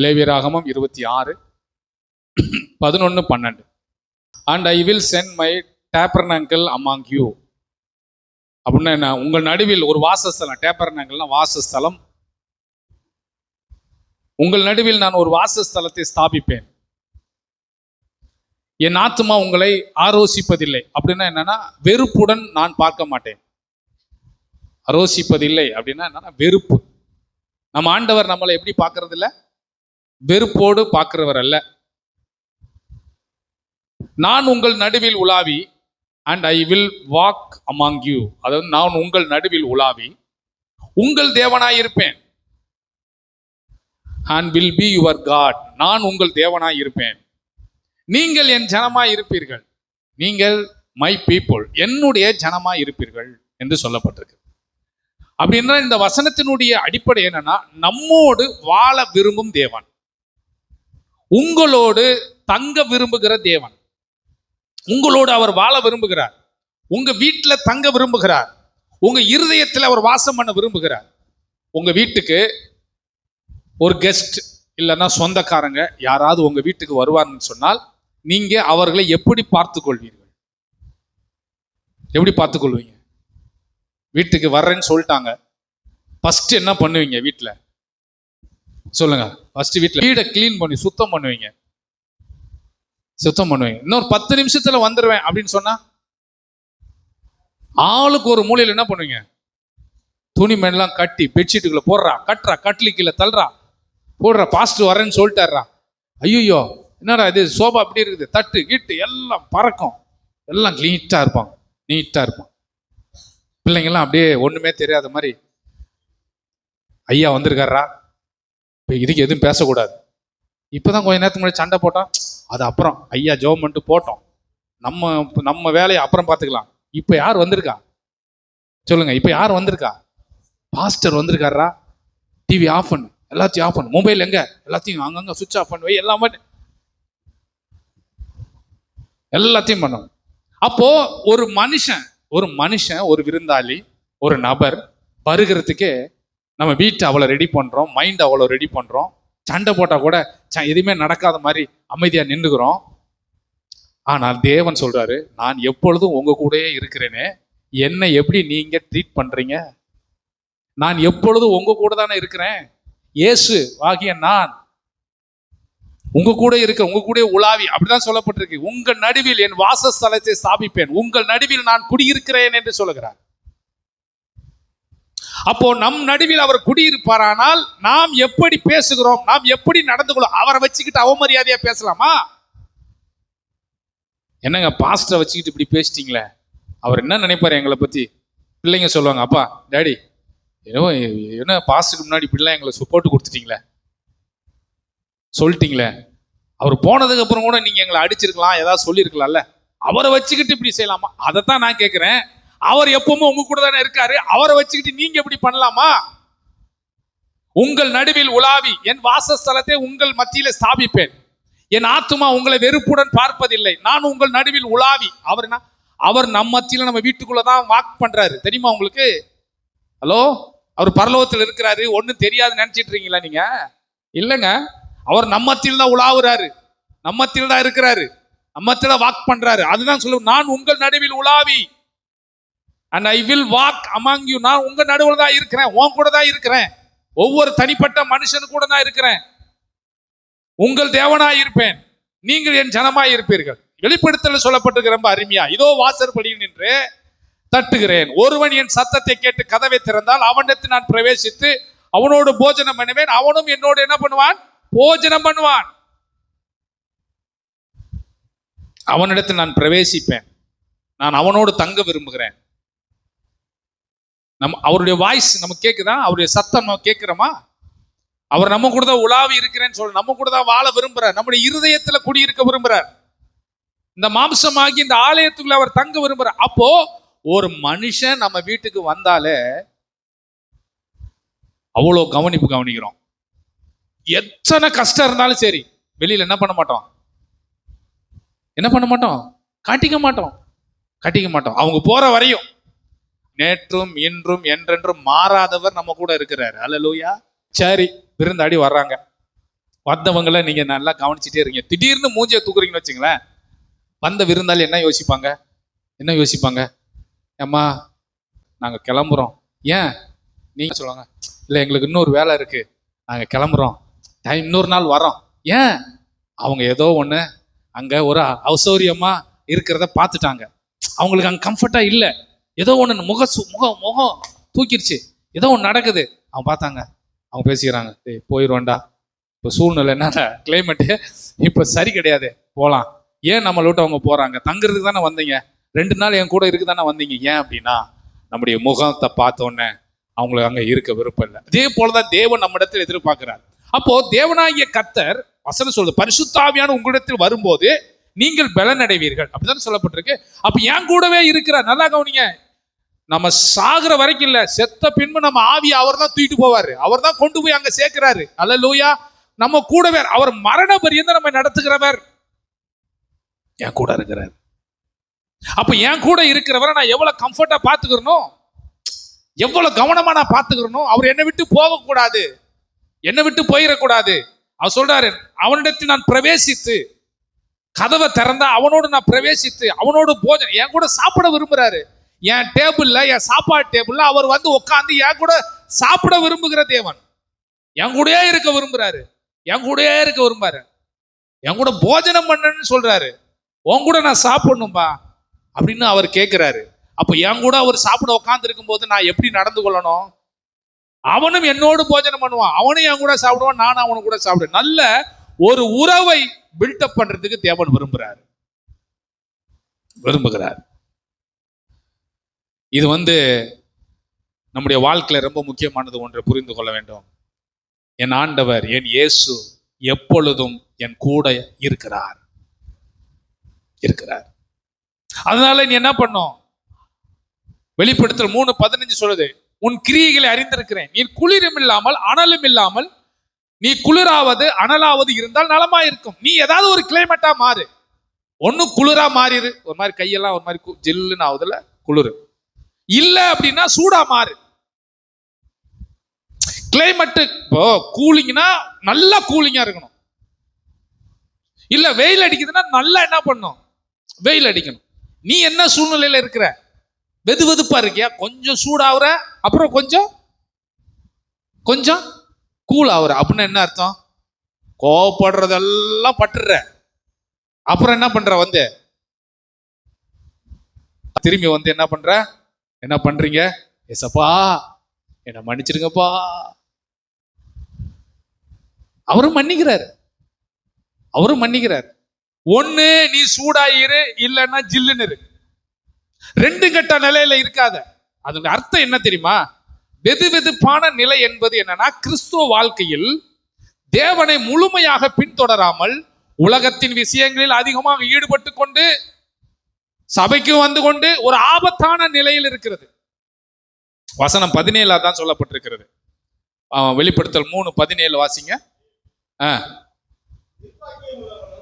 லேவியராகமம் 26:11-12. And I will send my tabernacle among you. அப்படின்னா என்ன? உங்கள் நடுவில் ஒரு வாசஸ்தலம். டேபர்னாக்கல்னா வாசஸ்தலம். உங்கள் நடுவில் நான் ஒரு வாசஸ்தலத்தை ஸ்தாபிப்பேன். என் ஆத்துமா உங்களை ஆரோசிப்பதில்லை. அப்படின்னா என்னன்னா, வெறுப்புடன் நான் பார்க்க மாட்டேன். ஆரோசிப்பதில்லை அப்படின்னா என்னன்னா வெறுப்பு. நம்ம ஆண்டவர் நம்மளை எப்படி பார்க்கறது இல்லை? வெறுப்போடு பார்க்கிறவர் அல்ல. நான் உங்கள் நடுவில் உலாவி, and I will walk among you. அதாவது நான் உங்கள் நடுவில் உலாவி உங்கள் தேவனாயிருப்பேன். and will be your God. நான் உங்கள் தேவனாயிருப்பேன். நீங்கள் என் ஜனமாய் இருப்பீர்கள். நீங்கள் மை பீப்புள், என்னுடைய ஜனமாய் இருப்பீர்கள் என்று சொல்லப்பட்டிருக்கு. அப்படின்னா இந்த வசனத்தினுடைய அடிப்படை என்னன்னா, நம்மோடு வாழ விரும்பும் தேவன், உங்களோடு தங்க விரும்புகிற தேவன். உங்களோடு அவர் வாழ விரும்புகிறார். உங்க வீட்டில் தங்க விரும்புகிறார். உங்க இருதயத்தில் அவர் வாசம் பண்ண விரும்புகிறார். உங்க வீட்டுக்கு ஒரு கெஸ்ட் இல்லைன்னா சொந்தக்காரங்க யாராவது உங்க வீட்டுக்கு வருவார்னு சொன்னால் நீங்க அவர்களை எப்படி பார்த்து கொள்வீர்கள்? எப்படி பார்த்து கொள்வீங்க? வீட்டுக்கு வர்றேன்னு சொல்லிட்டாங்க, ஃபர்ஸ்ட் என்ன பண்ணுவீங்க? வீட்டில் சொல்லுங்க. ஃபர்ஸ்ட் வீட்டில் வீடை கிளீன் பண்ணி சுத்தம் பண்ணுவீங்க. இன்னொரு 10 நிமிஷத்துல வந்துடுவேன் அப்படின்னு சொன்னா ஆளுக்கு ஒரு மூலையில் என்ன பண்ணுவீங்க? துணிமணிலாம் கட்டி பெட்ஷீட்டுக்குள்ள போடுறா, கட்டுறா, கட்லிக்குள்ள தள்ளுறா, போடுறா, பாஸ்டர் வரேன்னு சொல்லிட்டாரா. ஐயோ என்னடா இது, சோபா அப்படி இருக்குது, தட்டு கிட்டு எல்லாம் பறக்கும், எல்லாம் நீட்டா இருப்பாங்க. பிள்ளைங்கெல்லாம் அப்படியே ஒண்ணுமே தெரியாத மாதிரி, ஐயா வந்திருக்காரா, இப்போ இதுக்கு எதுவும் பேசக்கூடாது. இப்போதான் கொஞ்ச நேரத்துக்கு முன்னாடி சண்டை போட்டோம், அது அப்புறம் ஐயா ஜெபம் பண்ணிட்டு போட்டோம், நம்ம வேலையை அப்புறம் பார்த்துக்கலாம். இப்போ யார் வந்திருக்கா சொல்லுங்க? இப்போ யார் வந்திருக்கா? பாஸ்டர் வந்திருக்காரா, டிவி ஆஃப் பண்ணு, எல்லாத்தையும் ஆஃப் பண்ணு, மொபைல் எங்க எல்லாத்தையும் அங்கங்க சுவிட்ச் ஆஃப் பண்ணுவே, எல்லாத்தையும் பண்ணணும். அப்போ ஒரு மனுஷன் ஒரு விருந்தாளி, ஒரு நபர் வருகிறதுக்கே நம்ம வீட்டை அவ்வளோ ரெடி பண்றோம், மைண்ட் அவ்வளோ ரெடி பண்றோம். சண்டை போட்டா கூட எதுவுமே நடக்காத மாதிரி அமைதியா நின்றுக்கிறோம். ஆனால் தேவன் சொல்றாரு, நான் எப்பொழுதும் உங்க கூடயே இருக்கிறேனே, என்னை எப்படி நீங்க ட்ரீட் பண்றீங்க? நான் எப்பொழுதும் உங்க கூட தானே இருக்கிறேன். இயேசு ஆகிய நான் உங்க கூட இருக்க, உங்க கூட உலாவி, அப்படிதான் சொல்லப்பட்டிருக்கு. உங்கள் நடுவில் என் வாசஸ்தலத்தை ஸ்தாபிப்பேன், உங்கள் நடுவில் நான் குடியிருக்கிறேன் என்று சொல்லுகிறார். அப்போ நம் நடுவில் அவர் குடியிருப்பாரானால் நாம் எப்படி பேசுகிறோம், நாம் எப்படி நடந்து கொள்ளும்? அவரை வச்சுக்கிட்டு அவமரியாதையா பேசலாமா? என்னங்க பாஸ்டரை வச்சுக்கிட்டு இப்படி பேசிட்டீங்களே, அவர் என்ன நினைப்பாரு எங்களை பத்தி? பிள்ளைங்க சொல்லுவாங்க, அப்பா டாடி என்ன பாஸ்டருக்கு முன்னாடி இப்படிலாம் எங்களை சப்போர்ட் கொடுத்துட்டீங்களே, சொல்லிட்டீங்களே, அவர் போனதுக்கு அப்புறம் கூட நீங்க எங்களை அடிச்சிருக்கலாம், ஏதாவது சொல்லியிருக்கலாம்ல, அவரை வச்சுக்கிட்டு இப்படி செய்யலாமா? அதைத்தான் நான் கேட்கிறேன். அவர் எப்பவுமே உங்க கூட தானே இருக்காரு, அவரை வச்சுக்கிட்டு நீங்க எப்படி பண்ணலாமா? உங்கள் நடுவில் உலாவி என் வாசஸ்தலத்தை உங்கள் மத்தியில ஸ்தாபிப்பேன். என் ஆத்துமா உங்களை வெறுப்புடன் பார்ப்பதில்லை. நான் உங்கள் நடுவில் உலாவி. அவர் நம்ம மத்தியில, நம்ம வீட்டுக்குள்ளதான் வாக் பண்றாரு. தெரியுமா உங்களுக்கு? ஹலோ, அவர் பரலோகத்தில் இருக்கிறாரு, ஒன்னும் தெரியாது நினைச்சிட்டு இருக்கீங்களா நீங்க? இல்லைங்க, அவர் நம்ம மத்தியில் தான் உலாவுறாரு, நம்ம மத்தியில் தான் இருக்கிறாரு, நம்ம மத்தியில வாக் பண்றாரு. அதுதான் சொல்லுவோம், நான் உங்கள் நடுவில் உலாவி, and I will walk among you. நான் உங்க நடுவில் தான் இருக்கிறேன், உன் கூட தான் இருக்கிறேன், ஒவ்வொரு தனிப்பட்ட மனுஷனு கூட தான் இருக்கிறேன். உங்கள் தேவனாய் இருப்பேன், நீங்கள் என் ஜனமாய் இருப்பீர்கள். வெளிப்படுத்தல் சொல்லப்பட்டிருக்கிற ரொம்ப அருமையா, இதோ வாசற்படியில் நின்று தட்டுகிறேன், ஒருவன் என் சத்தத்தை கேட்டு கதவை திறந்தால் அவனிடத்தில் நான் பிரவேசித்து அவனோடு போஜனம் பண்ணுவேன், அவனும் என்னோடு என்ன பண்ணுவான்? போஜனம் பண்ணுவான். அவனிடத்தில் நான் பிரவேசிப்பேன், நான் அவனோடு தங்க விரும்புகிறேன். அவருடைய வாய்ஸ் நமக்கு கேட்குதா? அவருடைய சத்தம் நம்ம கேட்கிறோமா? அவர் நம்ம கூட தான் உலாவி இருக்கிறேன்னு சொல்ல, நம்ம கூட தான் வாழ விரும்புறார், நம்முடைய இருதயத்துல குடியிருக்க விரும்புறார், இந்த மாம்சமாகி இந்த ஆலயத்துக்குள்ள அவர் தங்க விரும்புறார். அப்போ ஒரு மனுஷன் நம்ம வீட்டுக்கு வந்தாலே அவ்வளோ கவனிக்கிறோம். எத்தனை கஷ்டம் இருந்தாலும் சரி, வெளியில என்ன பண்ண மாட்டோம்? காட்டிக்க மாட்டோம். அவங்க போற வரையும் நேற்றும் இன்றும் என்றென்றும் மாறாதவர் நம்ம கூட இருக்கிறாரு. அல்லேலூயா. சரி, விருந்தாடி வர்றாங்க, வந்தவங்களை நீங்க நல்லா கவனிச்சுட்டே இருக்கீங்க. திடீர்னு மூஞ்சியை தூக்குறீங்கன்னு வச்சுங்களேன், வந்த விருந்தாளி என்ன யோசிப்பாங்க? அம்மா நாங்க கிளம்புறோம். ஏன்? நீங்க சொல்லுவாங்க, இல்லை எங்களுக்கு இன்னொரு வேலை இருக்கு, நாங்க கிளம்புறோம், இன்னொரு நாள் வரோம். ஏன்? அவங்க ஏதோ ஒண்ணு அங்க ஒரு அசௌரியமா இருக்கிறத பார்த்துட்டாங்க, அவங்களுக்கு அங்க கம்ஃபர்ட்டா இல்லை, ஏதோ ஒண்ணு முகம் தூக்கிருச்சு, ஏதோ ஒண்ணு நடக்குது, அவங்க பார்த்தாங்க, அவங்க பேசிக்கிறாங்க, போயிடுவோண்டா, இப்போ சூழ்நிலை என்ன, கிளைமேட்டு இப்போ சரி கிடையாது, போகலாம். ஏன் நம்மளை விட்டு அவங்க போறாங்க? தங்குறதுக்கு தானே வந்தீங்க, 2 நாள் என் கூட இருக்கு தானே வந்தீங்க. ஏன் அப்படின்னா நம்முடைய முகத்தை பார்த்தோன்னே அவங்களுக்கு அங்க இருக்க விருப்பம் இல்லை. அதே போலதான் தேவன் நம்ம இடத்தில் எதிர்பார்க்கிறார். அப்போ தேவனாகிய கர்த்தர் வசனம் சொல்றது, பரிசுத்த ஆவியான உங்களிடத்தில் வரும்போது நீங்கள் பலன் அடைவீர்கள், அப்படிதான் சொல்லப்பட்டிருக்கு. அப்ப என் கூடவே இருக்கிறார். நல்லா கவனிங்க, நம்ம சாகுற வரைக்கும் இல்ல, செத்த பின்பு நம்ம ஆவியை அவர் தான் தூக்கிட்டு போவாரு, அவர் தான் கொண்டு போய் அங்க சேர்க்கிறாரு. அல்லேலூயா. நம்ம கூடவே அவர் மரண பரியந்தம் நம்ம நடத்துகிறவர், என் கூட இருக்கிறார். அப்ப என் கூட இருக்கிறவரை நான் எவ்வளவு கம்ஃபர்ட்டா பாத்துக்கிறணும், எவ்வளவு கவனமா நான் பாத்துக்கிறணும். அவர் என்னை விட்டு போகக்கூடாது, என்னை விட்டு போயிடக்கூடாது. அவர் சொல்றாரு, அவனிடத்தில் நான் பிரவேசித்து, கதவை திறந்தா அவனோடு நான் பிரவேசித்து, அவனோடு போஜனம், என் கூட சாப்பிட விரும்புறாரு. என் டேபிள்ல, என் சாப்பாடு டேபிள்ல அவர் வந்து உட்காந்து என் கூட சாப்பிட விரும்புகிற தேவன். என் கூடயே இருக்க விரும்புறாரு, என் கூடயே இருக்க விரும்பாரு, என் கூட போஜனம் பண்ணணும்னு சொல்றாரு. உன் கூட நான் சாப்பிடணும்பா அப்படின்னு அவர் கேட்கிறாரு. அப்ப என் கூட அவர் சாப்பிட உட்கார்ந்து இருக்கும் போது நான் எப்படி நடந்து கொள்ளணும்? அவனும் என்னோடு போஜனம் பண்ணுவான், அவனும் என் கூட சாப்பிடுவான், நானும் அவனு கூட சாப்பிடுவேன். நல்ல ஒரு உறவை பில்டப் பண்றதுக்கு தேவன் விரும்புகிறார். இது நம்முடைய வாழ்க்கையில ரொம்ப முக்கியமானது ஒன்று புரிந்து கொள்ள வேண்டும். என் ஆண்டவர், என் இயேசு எப்பொழுதும் என் கூட இருக்கிறார். அதனால நீ என்ன பண்ணும்? வெளிப்படுத்தல் 3:15 சொல்லுது, உன் கிரியைகளை அறிந்திருக்கிறேன், நீ குளிரும் இல்லாமல் அனலும் இல்லாமல், நீ குளிராவது அனலாவது இருந்தால் நலமா இருக்கும். நீ ஏதாவது ஒரு கிளைமேட்டா மாறு. ஒண்ணு குளிரா மாறிடு, ஒரு மாதிரி கையெல்லாம் ஒரு மாதிரி ஜில்லுன்னு ஆகுதுல குளிர், இல்ல அப்படின்னா சூடா மாறு. கிளைமேட் இப்போ கூலிங்னா நல்லா கூலிங்கா இருக்கணும், இல்ல வெயில் அடிக்குதுன்னா நல்லா என்ன பண்ணும்? வெயில் அடிக்கணும். நீ என்ன சூழ்நிலையில இருக்கிற? வெதுவெதுப்பா இருக்கியா? கொஞ்சம் சூடாகுற, அப்புறம் கொஞ்சம் கூல் ஆகுற. அப்படின்னு என்ன அர்த்தம்? கோவப்படுறதெல்லாம் பட்டுற, அப்புறம் என்ன பண்ற? திரும்பி என்ன பண்றீங்க? ஏசப்பா என்ன மன்னிச்சிருங்கப்பா. அவரும் மன்னிக்கிறார். ஒண்ணு நீ சூடாயிரு, இல்லைன்னா ஜில்லுன்னு இரு. 2 கட்ட நிலையில இருக்காத. அதோட அர்த்தம் என்ன தெரியுமா? வெதுவெதுப்பான நிலை என்பது என்னன்னா, கிறிஸ்துவ வாழ்க்கையில் தேவனை முழுமையாக பின்தொடராமல் உலகத்தின் விஷயங்களில் அதிகமாக ஈடுபட்டு கொண்டு சபைக்கு வந்து கொண்டு ஒரு ஆபத்தான நிலையில் இருக்கிறது. வசனம் 17 தான் சொல்லப்பட்டிருக்கிறது. வெளிப்படுத்தல் 3:17 வாசிங்க.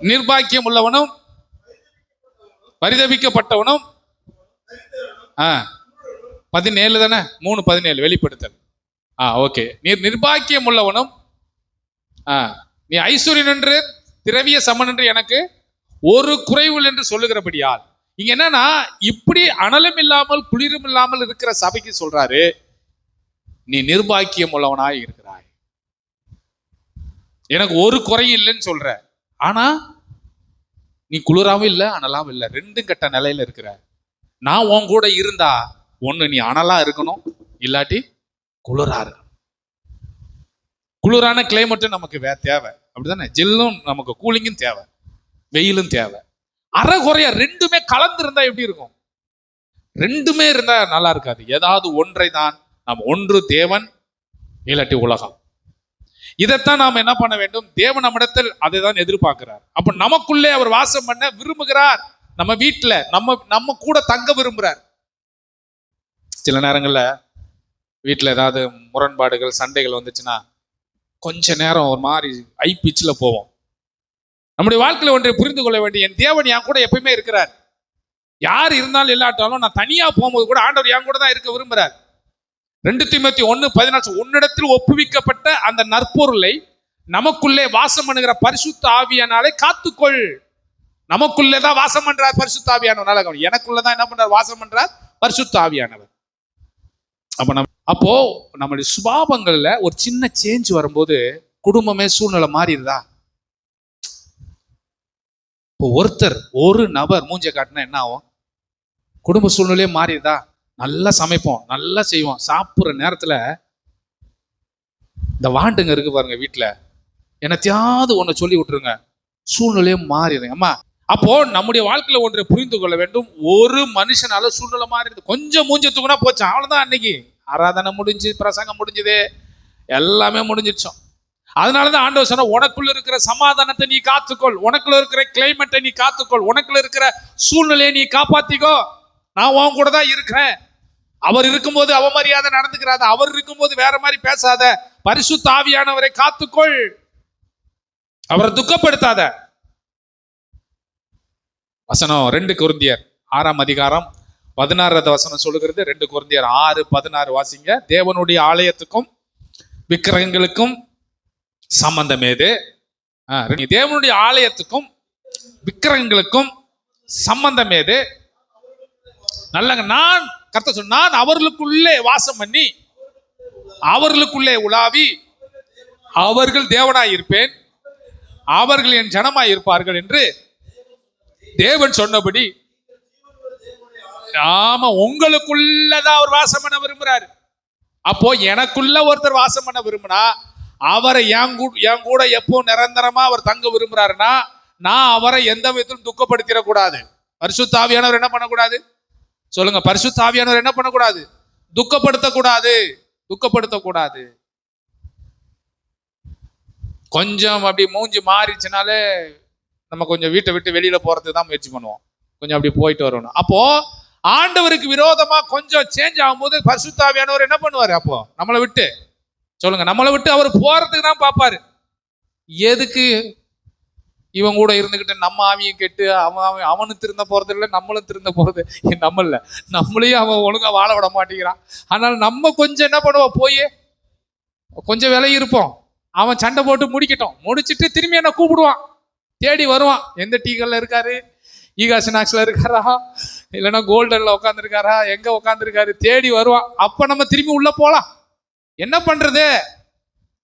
நிர்பாக்கியம் உள்ளவனும் பரிதபிக்கப்பட்டவனும் 17 தானே, 3:17 வெளிப்படுத்தல். ஓகே. நிர்பாக்கியம் உள்ளவனும் நீ ஐஸ்வர்யன் என்று திரவிய சமன் என்று எனக்கு ஒரு குறைவு என்று சொல்லுகிறபடியால், இங்க என்னன்னா, இப்படி அனலும் இல்லாமல் குளிரும் இல்லாமல் இருக்கிற சபைக்கு சொல்றாரு, நீ நிர்பாக்கியம் உள்ளவனாய் இருக்கிறாய், எனக்கு ஒரு குறையும் இல்லைன்னு சொல்ற. ஆனா நீ குளிராவும் இல்லை அனலாவும் இல்லை, 2 கட்ட நிலையில இருக்கிற. நான் உன் கூட இருந்தா ஒண்ணு நீ அனலா இருக்கணும், இல்லாட்டி குளிரா இருக்கணும். குளிரான கிளைமேட்டும் நமக்கு தேவை, அப்படிதானே? ஜில்லும் நமக்கு கூலிங்கும் தேவை, வெயிலும் தேவை. அறகுறையா 2மே கலந்து இருந்தா எப்படி இருக்கும்? 2மே இருந்தா நல்லா இருக்காது. ஏதாவது ஒன்றை தான் நாம், ஒன்று தேவன் இல்லாட்டி உலகம். இதைத்தான் நாம் என்ன பண்ண வேண்டும்? தேவன் நம்மிடத்தில் அதை தான் எதிர்பார்க்கிறார். அப்ப நமக்குள்ளே அவர் வாசம் பண்ண விரும்புகிறார். நம்ம வீட்டுல நம்ம கூட தங்க விரும்புகிறார். சில நேரங்கள்ல வீட்டுல ஏதாவது முரண்பாடுகள் சண்டைகள் வந்துச்சுன்னா கொஞ்ச நேரம் ஒரு மாதிரி ஐ பிச்சில் போவோம். நம்முடைய வாழ்க்கையில ஒன்றை புரிந்து கொள்ள வேண்டிய, என் தேவன் என் கூட எப்பயுமே இருக்கிறார். யார் இருந்தாலும் இல்லாட்டாலும் நான் தனியா போகும்போது கூட ஆண்டவர் என் கூட தான் இருக்க விரும்புகிறார். 2 தீமோத்தேயு 1:14 உன்னிடத்தில் ஒப்புவிக்கப்பட்ட அந்த நற்பொருளை நமக்குள்ளே வாசம் பண்ணுகிற பரிசுத்த ஆவியானாலே காத்துக்கொள். நமக்குள்ளேதான் வாசம் பண்றார் பரிசுத்த ஆவியானவர். எனக்குள்ளதான் என்ன பண்றார்? வாசம் பண்றார் பரிசுத்த ஆவியானவர். அப்போ நம்மளுடைய சுபாவங்கள்ல ஒரு சின்ன சேஞ்ச் வரும்போது குடும்பமே சூழ்நிலை மாறிடுதா? இப்போ ஒரு நபர் மூஞ்ச காட்டினா என்ன ஆகும்? குடும்ப சூழ்நிலையே மாறிடுதா? நல்லா சமைப்போம், நல்லா செய்வோம், சாப்பிட்ற நேரத்துல இந்த வாண்டுங்க இருக்கு பாருங்க வீட்டுல, என்னத்தையாவது ஒண்ணு சொல்லி விட்டுருங்க, சூழ்நிலையே மாறிடுங்க. அம்மா, அப்போ நம்முடைய வாழ்க்கையில ஒன்றை புரிந்து கொள்ள வேண்டும். ஒரு மனுஷனால சூழ்நிலை மாறிடுது. கொஞ்சம் மூஞ்ச தூக்குனா போச்சு, அவ்வளவுதான். அன்னைக்கு ஆராதனை முடிஞ்சு, பிரசங்கம் முடிஞ்சது, எல்லாமே முடிஞ்சிச்சோம். அதனாலதான் ஆண்டவர் சொன்ன, உனக்குள்ள இருக்கிற சமாதானத்தை நீ காத்துக்கொள், உனக்குள்ள இருக்கிற கிளைமேட்டை நீ காத்துக்கொள், உனக்குள்ள இருக்கிற சூழ்நிலையை நீ காப்பாத்திக்கோ. நான் உன் கூட தான் இருக்கிறேன். அவர் இருக்கும்போது அவமரியாதை நடந்துக்கிறாத, அவர் இருக்கும்போது வேற மாதிரி பேசாத, பரிசுத்த ஆவியானவரை காத்துக்கொள், அவரை துக்கப்படுத்தாத. வசனம் 2 கொரிந்தியர் 6ஆம் அதிகாரம் 16வது வசனம் சொல்லுகிறது. 2 கொரிந்தியர் 6:16 வாசிங்க. தேவனுடைய ஆலயத்துக்கும் விக்கிரகங்களுக்கும் சம்பந்தம் ஏது? தேவனுடைய ஆலயத்துக்கும் விக்கிரகங்களுக்கும் சம்பந்தம் ஏது? நல்லங்க. கர்த்தர் சொன்ன, நான் அவர்களுக்குள்ளே வாசம் பண்ணி அவர்களுக்குள்ளே உலாவி அவர்கள் தேவனாய் இருப்பேன், அவர்கள் என் ஜனமாய் இருப்பார்கள் என்று தேவன் சொன்னபடி. ஆமா, உங்களுக்குள்ளதான் அவர் வாசம் பண்ண விரும்புறாரு. அப்போ எனக்குள்ள ஒருத்தர் வாசம் பண்ண விரும்பினா, அவரை என் கூட எப்போ நிரந்தரமா அவர் தங்க விரும்புறாருன்னா, நான் அவரை எந்த விதத்திலும் துக்கப்படுத்திடக்கூடாது. பரிசுத்த ஆவியானவர் என்ன பண்ணக்கூடாது? சொல்லுங்க, பரிசுத்த ஆவியானவர் என்ன பண்ணக்கூடாது? துக்கப்படுத்தக்கூடாது. கொஞ்சம் அப்படி மூஞ்சி மாறிச்சுனாலே நம்ம கொஞ்சம் வீட்டை விட்டு வெளியில போறதுக்கு தான் முயற்சி பண்ணுவோம், கொஞ்சம் அப்படி போயிட்டு வரணும். அப்போ ஆண்டவருக்கு விரோதமா கொஞ்சம் சேஞ்ச் ஆகும்போது பரிசுத்த ஆவியானவர் என்ன பண்ணுவாரு? அப்போ நம்மளை விட்டு, சொல்லுங்க, நம்மளை விட்டு அவர் போறதுக்கு தான் பார்ப்பாரு. எதுக்கு இவன் கூட இருந்துகிட்டு நம்ம ஆவியும் கெட்டு அவனும் திருந்த போறது இல்லை, நம்மளும் திருந்த போறது நம்மளையும் அவன் ஒழுங்கா வாழ விட மாட்டேங்கிறான். ஆனால் நம்ம கொஞ்சம் என்ன பண்ணுவோம்? போய் கொஞ்சம் விலகி இருப்போம். அவன் சண்டை போட்டு முடிச்சிட்டு திரும்பி என்ன கூப்பிடுவான், தேடி வருவான். எந்த டீக்கல்ல இருக்காரு? ஈகா ஸ்நாக்ஸ்ல இருக்காரா, இல்லைன்னா கோல்டன்ல உட்காந்துருக்காரா, எங்க உட்காந்துருக்காரு? தேடி வருவான். அப்ப நம்ம திரும்பி உள்ள போலாம். என்ன பண்றது?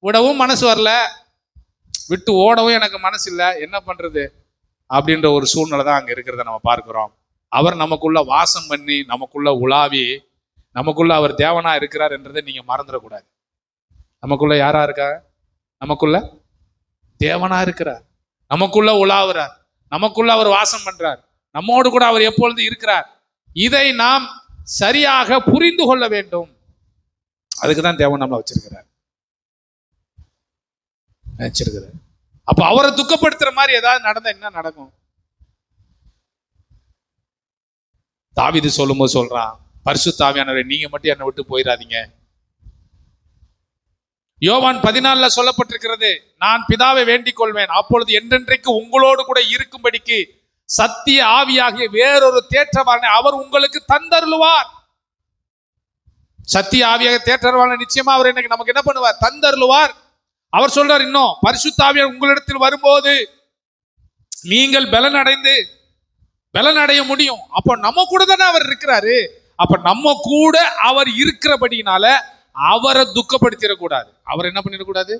விடவும் மனசு வரல, விட்டு ஓடவும் எனக்கு மனசு இல்லை, என்ன பண்றது அப்படின்ற ஒரு சூழ்நிலை தான் அங்க இருக்கிறத நம்ம பார்க்கிறோம். அவர் நமக்குள்ள வாசம் பண்ணி, நமக்குள்ள உலாவி, நமக்குள்ள அவர் தேவனா இருக்கிறார் என்றதை நீங்க மறந்துடக்கூடாது. நமக்குள்ள யாரா இருக்கா? நமக்குள்ள தேவனா இருக்கிறார், நமக்குள்ள உலாவுறார், நமக்குள்ள அவர் வாசம் பண்றார், நம்மோடு கூட அவர் எப்பொழுது இருக்கிறார். இதை நாம் சரியாக புரிந்து கொள்ள வேண்டும். அதுக்குதான் தேவன் நம்மளை வச்சிருக்கிறார். அப்ப அவரை துக்கப்படுத்துற மாதிரி ஏதாவது நடந்தா என்ன நடக்கும்? தாவீது சொல்லும்போது சொல்றான், பரிசுத்த ஆவியானவரே, நீங்க மட்டும் என்னை விட்டு போயிடாதீங்க. யோவான் 14 சொல்லப்பட்டிருக்கிறது, நான் பிதாவை வேண்டிக் கொள்வேன், அப்பொழுது என்றென்றைக்கு உங்களோடு கூட இருக்கும்படிக்கு சத்திய ஆவியாகிய வேறொரு தேற்றவாளனை அவர் உங்களுக்கு தந்தருளுவார். சத்திய ஆவியாக தேற்றவாளனை நிச்சயமா அவர் நமக்கு என்ன பண்ணுவார்? தந்தருளுவார். அவர் சொல்றார், இன்னும் பரிசுத்த ஆவியார் உங்களிடத்தில் வரும்போது நீங்கள் பலன் அடைய முடியும். அப்ப நம்ம கூட தானே அவர் இருக்கிறாரு. அப்ப நம்ம கூட அவர் இருக்கிறபடினால அவரை துக்கப்படுத்திடக்கூடாது. அவர் என்ன பண்ணிடக்கூடாது?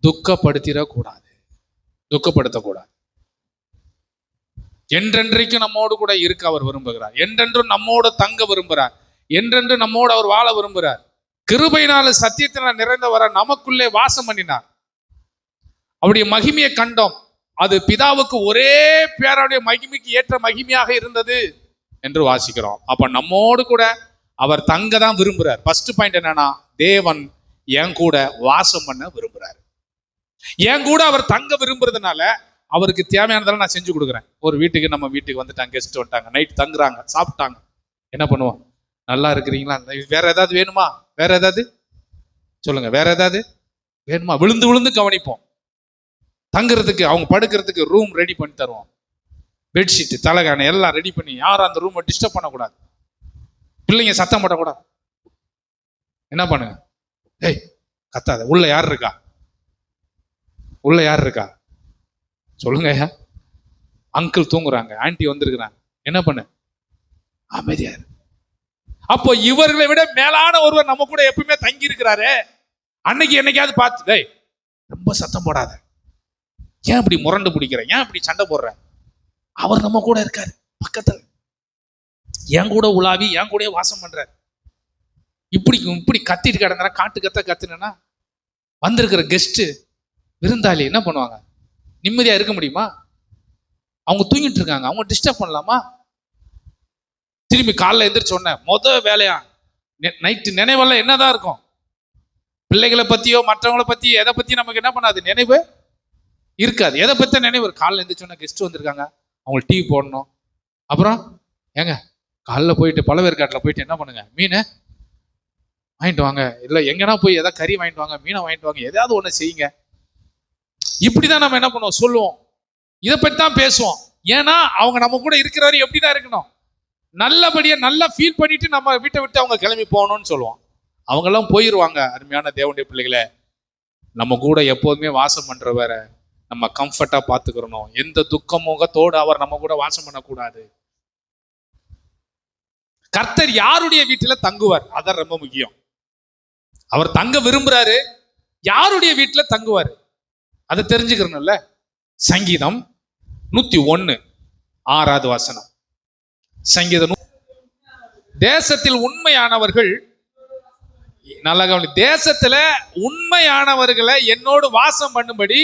துக்கப்படுத்தக்கூடாது. என்றென்றைக்கும் நம்மோடு கூட இருக்க அவர் விரும்புகிறார். என்றென்றும் நம்மோடு தங்க விரும்புகிறார். என்றென்று நம்மோடு அவர் வாழ விரும்புகிறார். கிருபையினால சத்தியத்தினால் நிறைந்தவர நமக்குள்ளே வாசம் பண்ணினார். அவருடைய மகிமையை கண்டோம். அது பிதாவுக்கு ஒரே பேருடைய மகிமைக்கு ஏற்ற மகிமையாக இருந்தது என்று வாசிக்கிறோம். அப்ப நம்மோடு கூட அவர் தங்க தான் விரும்புறார். ஃபர்ஸ்ட் பாயிண்ட் என்னன்னா, தேவன் என் கூட வாசம் பண்ண விரும்புறாரு. என் கூட அவர் தங்க விரும்புறதுனால அவருக்கு தேவையானதெல்லாம் நான் செஞ்சு கொடுக்குறேன். ஒரு நம்ம வீட்டுக்கு வந்துட்டாங்க, கெஸ்ட் வந்துட்டாங்க, நைட் தங்குறாங்க, சாப்பிட்டாங்க, என்ன பண்ணுவோம்? நல்லா இருக்கிறீங்களா? வேற ஏதாவது வேணுமா? வேற ஏதாவது சொல்லுங்க, வேற ஏதாவது வேணுமா? விழுந்து கவனிப்போம். தங்குறதுக்கு, அவங்க படுக்கிறதுக்கு ரூம் ரெடி பண்ணி தருவோம். பெட்ஷீட், தலைகாணி எல்லாம் ரெடி பண்ணி, யாரும் அந்த ரூமை டிஸ்டர்ப் பண்ணக்கூடாது. பிள்ளைங்க சத்தம் போடக்கூடாது. என்ன பண்ணுங்க? ஏய், கத்தாத, உள்ள யார் இருக்கா? உள்ள யார் இருக்கா சொல்லுங்க. அங்கிள் தூங்குறாங்க, ஆன்டி வந்திருக்கிறாங்க, என்ன பண்ணு, அமைதியா இரு. அப்போ இவர்களை விட மேலான ஒருவர் நம்ம கூட எப்பவுமே தங்கி இருக்கிறாரு. அன்னைக்கு என்னைக்காவது பார்த்து, டேய் ரொம்ப சத்தம் போடாத, ஏன் இப்படி முரண்டு பிடிக்கிற, ஏன் இப்படி சண்டை போடுற, அவர் நம்ம கூட இருக்காரு பக்கத்துல, என் கூட உலாவி என் கூட வாசம் பண்றாரு. இப்படி கத்திட்டு கிடந்தா, காட்டு கத்துனா வந்திருக்கிற கெஸ்ட் விருந்தாளி என்ன பண்ணுவாங்க, நிம்மதியா இருக்க முடியுமா? அவங்க தூங்கிட்டு இருக்காங்க, அவங்க டிஸ்டர்ப் பண்ணலாமா? திரும்பி காலைல எந்திரிச்ச உடனே வேலையா நைட்டு நினைவெல்லாம் என்னதான் இருக்கும், பிள்ளைகளை பத்தியோ மற்றவங்களை பத்தி எதை பத்தி நமக்கு என்ன பண்ணாது, நினைவு இருக்காது. எதை பத்தி நினைவு? காலைல எந்திரிச்சோன்னா கெஸ்ட் வந்திருக்காங்க, அவங்களுக்கு டீ போடணும். அப்புறம் ஏங்க காலைல போயிட்டு பழவேற்காட்டில் போயிட்டு என்ன பண்ணுங்க, மீன் வாங்கிட்டு வாங்க, இல்லை எங்கன்னா போய் எதாவது கறி வாங்கிட்டு வாங்க, மீனை வாங்கிட்டு வாங்க, எதாவது ஒன்று செய்யுங்க. இப்படிதான் நம்ம என்ன பண்ணுவோம், சொல்லுவோம், இதை பற்றி தான் பேசுவோம். ஏன்னா அவங்க நம்ம கூட இருக்கிறவரை எப்படிதான் இருக்கணும், நல்லபடியா நல்லா ஃபீல் பண்ணிட்டு நம்ம வீட்டை விட்டு அவங்க கிளம்பி போகணும்னு சொல்லுவோம். அவங்கெல்லாம் போயிடுவாங்க. அருமையான தேவனுடைய பிள்ளைகளை, நம்ம கூட எப்போதுமே வாசம் பண்றவர நம்ம கம்ஃபர்ட்டா பார்த்துக்கிறணும். எந்த துக்கமுகத்தோடு அவர் நம்ம கூட வாசம் பண்ணக்கூடாது. கர்த்தர் யாருடைய வீட்டுல தங்குவார், அதான் ரொம்ப முக்கியம். அவர் தங்க விரும்புறாரு, யாருடைய வீட்டுல தங்குவார் அதை தெரிஞ்சுக்கிறோம்ல. சங்கீதம் 101:6 சங்கீதம், தேசத்தில் உண்மையானவர்கள், நல்ல கவனி, தேசத்துல உண்மையானவர்களை என்னோடு வாசம் பண்ணும்படி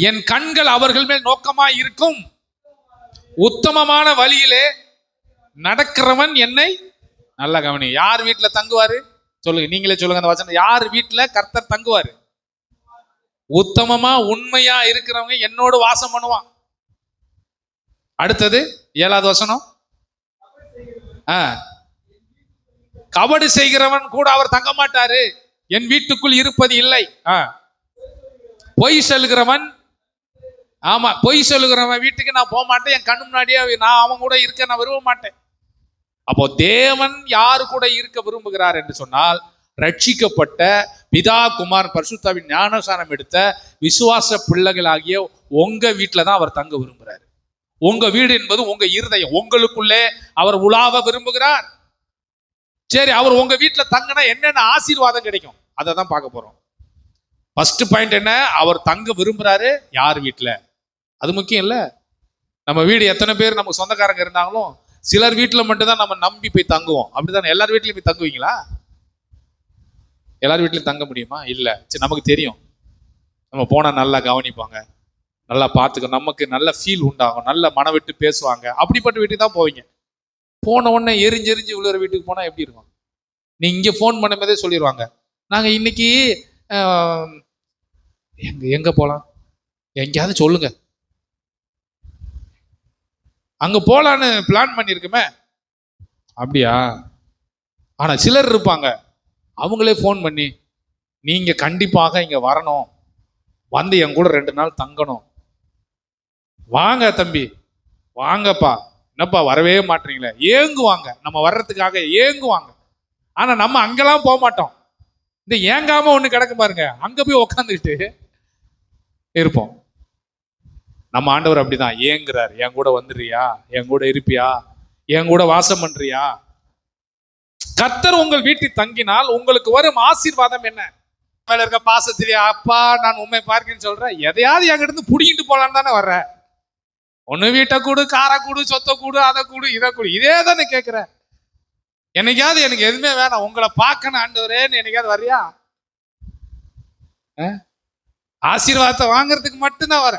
என் கண்கள் அவர்கள் மேல் நோக்கமா இருக்கும். உத்தமமான வழியிலே நடக்கிறவன் என்னை, நல்ல கவனி, யார் வீட்டுல தங்குவாரு சொல்லுங்க, நீங்களே சொல்லுங்க அந்த வசனம். யார் வீட்டுல கர்த்தர் தங்குவாரு? உத்தமமா உண்மையா இருக்கிறவங்க என்னோடு வாசம் பண்ணுவான். அடுத்தது 7வது வசனம், கபடு செய்கிறவன் கூட அவர் தங்க மாட்டாரு, என் வீட்டுக்குள் இருப்பது இல்லை. பொய் சொல்லுகிறவன், ஆமா பொய் சொல்லுகிறவன் வீட்டுக்கு நான் போக மாட்டேன், என் கண்ணு முன்னாடியே நான் அவன் கூட இருக்க நான் விரும்ப மாட்டேன். அப்போ தேவன் யாரு கூட இருக்க விரும்புகிறார் என்று சொன்னால், ரட்சிக்கப்பட்ட பிதா குமார் பரிசுத்தாவின் ஞானசானம் எடுத்த விசுவாச பிள்ளைகளாகிய உங்க வீட்டுல தான் அவர் தங்க விரும்புகிறார். உங்க வீடு என்பது உங்க இருதயம், உங்களுக்குள்ளே அவர் உலாவ விரும்புகிறார். சரி, அவர் உங்க வீட்டுல தங்கினா என்னென்ன ஆசீர்வாதம் கிடைக்கும், அதை தான் பார்க்க போறோம். ஃபர்ஸ்ட் பாயிண்ட் என்ன, அவர் தங்க விரும்புறாரு யார் வீட்டுல, அது முக்கியம் இல்ல. நம்ம வீடு எத்தனை பேர் நமக்கு சொந்தக்காரங்க இருந்தாலும் சிலர் வீட்டுல மட்டும்தான் நம்ம நம்பி போய் தங்குவோம். அப்படித்தானே? எல்லார் வீட்லயும் போய் தங்குவீங்களா? எல்லார் வீட்லயும் தங்க முடியுமா? இல்ல. சரி, நமக்கு தெரியும், நம்ம போனா நல்லா கவனிப்பாங்க, நல்லா பார்த்துக்க, நமக்கு நல்ல ஃபீல் உண்டாகும், நல்ல மன விட்டு பேசுவாங்க, அப்படிப்பட்ட வீட்டுக்கு தான் போவீங்க. போன உடனே எரிஞ்சு விழுற வீட்டுக்கு போனா எப்படி இருக்கும்? நீங்க இங்க போன் பண்ணும் போதே சொல்லிடுவாங்க, நாங்க இன்னைக்கு எங்க போலாம், எங்கேயாவது சொல்லுங்க, அங்க போலான்னு பிளான் பண்ணிருக்குமே. அப்படியா? ஆனா சிலர் இருப்பாங்க, அவங்களே போன் பண்ணி, நீங்க கண்டிப்பாக இங்க வரணும், வந்து என் கூட 2 நாள் தங்கணும், வாங்க தம்பி வாங்கப்பா, என்னப்பா வரவே மாட்டீங்களே, ஏங்குவாங்க, நம்ம வர்றதுக்காக ஏங்குவாங்க. ஆனா நம்ம அங்கெல்லாம் போக மாட்டோம். இந்த ஏங்காம ஒண்ணு கிடக்கு பாருங்க, அங்க போய் உக்காந்துக்கிட்டு இருப்போம். நம்ம ஆண்டவர் அப்படிதான் ஏங்குறார், என் கூட வந்துடுறியா, என் கூட இருப்பியா, என் கூட வாசம் பண்றியா? கர்த்தர் உங்கள் வீட்டில் தங்கினால் உங்களுக்கு வரும் ஆசீர்வாதம் என்ன? மேல இருக்க பாசத்திலே, அப்பா நான் உண்மை பார்க்கன்னு சொல்றேன், எதையாவது என்கிட்ட இருந்து புடிங்கிட்டு போலான்னு தானே வர்ற. ஒண்ணு வீட்டை கூடு, காரை கூடு, சொத்தை கூடு, அதை கூடு, இதை கூடு, இதே தானே கேட்கிற. என்னைக்காவது எனக்கு எதுவுமே வேணாம், உங்களை பார்க்கணும் ஆண்டவரேன்னு என்னைக்காவது வர்றியா? ஆசீர்வாதத்தை வாங்குறதுக்கு மட்டும்தான் வர,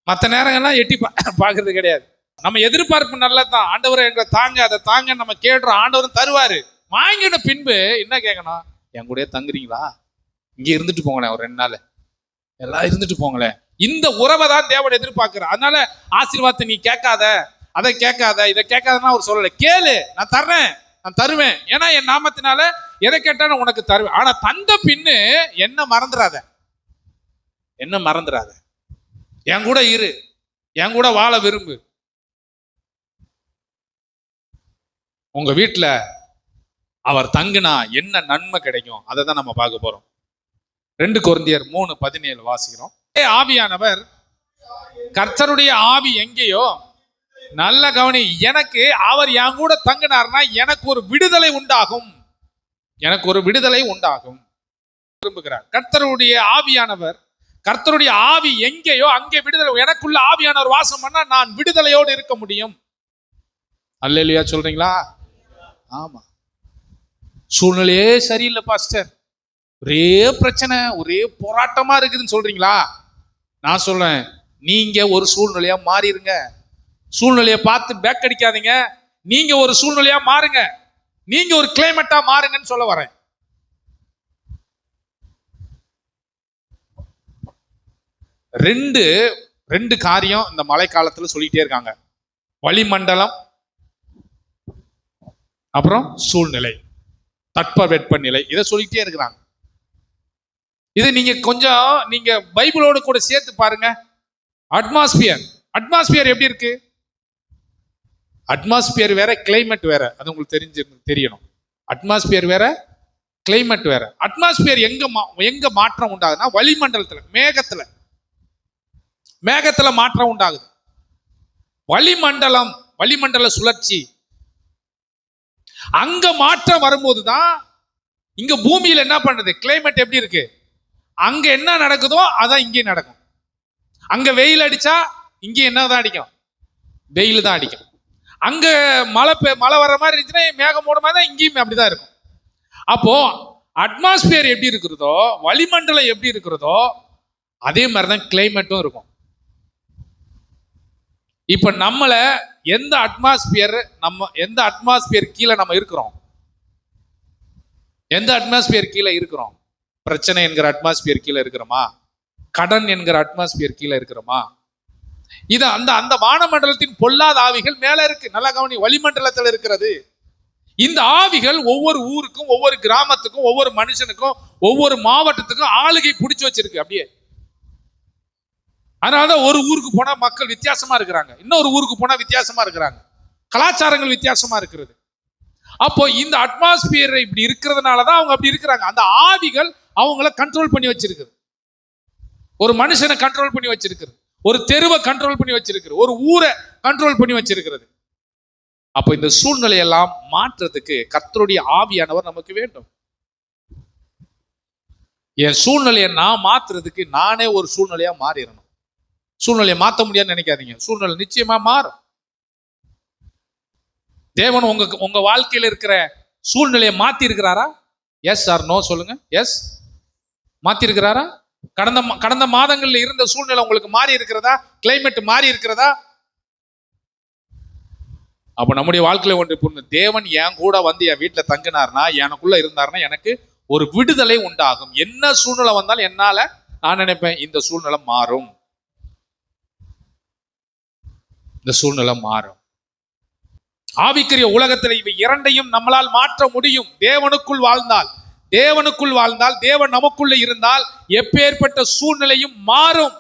மற்ற நேரங்கள்லாம் எட்டி பார்க்கறது கிடையாது. நம்ம எதிர்பார்ப்பு நல்லதான், ஆண்டவரை எங்களை தாங்க, அதை தாங்க நம்ம கேடுறோம், ஆண்டவரும் தருவாரு. வாங்கின பின்பு என்ன கேட்கணும், என் கூட தங்குறீங்களா, இங்கே இருந்துட்டு போங்களேன், ஒரு 2 நாள் எல்லாம் இருந்துட்டு போங்களேன். இந்த உறவை தான் தேவன் எதிர்பார்க்கிறார். அதனால ஆசீர்வாதத்தை நீ கேட்காத, அதை கேட்காத, இதை கேட்காதன்னா அவர் சொல்லலை. கேளு, நான் தர்றேன், நான் தருவேன், ஏன்னா என் நாமத்தினால எதை கேட்டாலும் உனக்கு தருவேன். ஆனா தந்த பின்னு என்ன மறந்துடாத, என்ன மறந்துடாத, என் கூட இரு, என் கூட வாழ விரும்பு. உங்க வீட்டுல அவர் தங்குனா என்ன நன்மை கிடைக்கும், அதை தான் நம்ம பார்க்க போறோம். 2 கொரிந்தியர் 3:17 வாசிக்கிறோம். ஆவியானவர், கர்த்தருடைய ஆவி எங்கேயோ, நல்ல கவனி, எனக்கு அவர் என் கூட தங்கினார்னா எனக்கு ஒரு விடுதலை உண்டாகும், எனக்கு ஒரு விடுதலை உண்டாகும் விரும்புகிறார். கர்த்தருடைய ஆவியானவர், கர்த்தருடைய ஆவி எங்கேயோ அங்கே விடுதலை. எனக்குள்ள ஆவியானவர் வாசம் பண்ணா நான் விடுதலையோடு இருக்க முடியும். அல்லேலூயா சொல்றீங்களா? ஆமா. சூழ்நிலையே சரியில்லை பாஸ்டர், ஒரே பிரச்சனை, ஒரே போராட்டமா இருக்குதுன்னு சொல்றீங்களா? நான் சொல்றேன், நீங்க ஒரு சூழ்நிலையா மாறிடுங்க. சூழ்நிலையை பார்த்து பேக் அடிக்காதீங்க. நீங்க ஒரு சூழ்நிலையா மாறுங்க. நீங்க ஒரு கிளைமேட்டா மாறுங்கன்னு சொல்ல வரேன். ரெண்டு காரியம் இந்த மழை காலத்துல சொல்லிட்டே இருக்காங்க. வளிமண்டலம், அப்புறம் சூழ்நிலை, தட்பவெட்ப நிலை, இதை சொல்லிட்டே இருக்கிறாங்க. இதை நீங்க கொஞ்சம் நீங்க பைபிளோடு கூட சேர்த்து பாருங்க. அட்மாஸ்பியர் எப்படி இருக்கு? அட்மாஸ்பியர் வேற, கிளைமேட் வேற. அது உங்களுக்கு தெரியணும். அட்மாஸ்பியர் வேற, கிளைமேட் வேற. அட்மாஸ்பியர் எங்க மாற்றம் உண்டாகுதுன்னா வளிமண்டலத்துல, மேகத்துல மாற்றம் உண்டாகுது. வளிமண்டல சுழற்சி அங்க மாற்றம் வரும்போதுதான் இங்க பூமியில என்ன பண்றது, கிளைமேட் எப்படி இருக்கு, அங்க என்ன நடக்குதோ அதான் இங்கே நடக்கும். அங்க வெயில் அடிச்சா இங்க என்னதான் அடிக்கும், வெயில் தான் அடிக்கும். அங்க மழை வர்ற மாதிரி இருந்துச்சுன்னா மேகமூடமா தான் இங்கேயும் அப்படிதான் இருக்கும். அப்போ அட்மாஸ்பியர் எப்படி இருக்கிறதோ, வளிமண்டலம் எப்படி இருக்கிறதோ, அதே மாதிரிதான் கிளைமேட்டும் இருக்கும். இப்ப நம்மள எந்த அட்மாஸ்பியர் கீழே நம்ம இருக்கிறோம்? எந்த அட்மாஸ்பியர் கீழே இருக்கிறோம்? பிரச்சனை என்கிற அட்மாஸ்பியர் கீழே இருக்கிறோமா? கடன் என்கிற அட்மாஸ்பியர் கீழே இருக்கிறோமா? இது அந்த வானமண்டலத்தின் பொல்லாத ஆவிகள் மேல இருக்கு. நல்லா கவனி, வளிமண்டலத்தில் இருக்கிறது. இந்த ஆவிகள் ஒவ்வொரு ஊருக்கும், ஒவ்வொரு கிராமத்துக்கும், ஒவ்வொரு மனுஷனுக்கும், ஒவ்வொரு மாவட்டத்துக்கும் ஆளுகை பிடிச்சு வச்சிருக்கு அப்படியே. அதனாலதான் ஒரு ஊருக்கு போனா மக்கள் வித்தியாசமா இருக்கிறாங்க, இன்னொரு ஊருக்கு போனா வித்தியாசமா இருக்கிறாங்க, கலாச்சாரங்கள் வித்தியாசமா இருக்கிறது. அப்போ இந்த அட்மாஸ்பியர் இப்படி இருக்கிறதுனாலதான் அவங்க அப்படி இருக்கிறாங்க. அந்த ஆவிகள் அவங்கள கண்ட்ரோல் பண்ணி வச்சிருக்குது. ஒரு மனுஷனை கண்ட்ரோல் பண்ணி வச்சிருக்கிறது, ஒரு தெருவை கண்ட்ரோல் பண்ணி வச்சிருக்கிறது, ஒரு ஊரை கண்ட்ரோல் பண்ணி வச்சிருக்கிறது. அப்போ இந்த சூழ்நிலையெல்லாம் மாற்றத்துக்கு கர்த்தருடைய ஆவியானவர் நமக்கு வேண்டும். என் சூழ்நிலையை நான் மாத்துறதுக்கு நானே ஒரு சூழ்நிலையா மாறிடணும். சூழ்நிலையை மாற்ற முடியாதுன்னு நினைக்காதீங்க. சூழ்நிலை நிச்சயமா மாறும். தேவன் உங்க வாழ்க்கையில் இருக்கிற சூழ்நிலையை மாத்தி இருக்கிறாரா? எஸ் ஆர் நோ சொல்லுங்க. எஸ், மாத்தி இருக்கிறாரா? கடந்த மாதங்கள்ல இருந்த சூழ்நிலை உங்களுக்கு மாறி இருக்கிறதா? கிளைமேட் மாறி இருக்கிறதா? அப்ப நம்முடைய வாழ்க்கையில ஒன்று, தேவன் என் கூட வந்து என் வீட்டுல தங்கினார்னா, எனக்குள்ள இருந்தாருன்னா எனக்கு ஒரு விடுதலை உண்டாகும். என்ன சூழ்நிலை வந்தாலும் என்னால நான் நினைப்பேன், இந்த சூழ்நிலை மாறும், இந்த சூழ்நிலை மாறும். ஆவிக்குரிய உலகத்தில் இவை இரண்டையும் நம்மளால் மாற்ற முடியும். தேவனுக்குள் வாழ்ந்தால், தேவன் நமக்குள்ள இருந்தால் எப்பேற்பட்ட சூழ்நிலையும் மாறும்.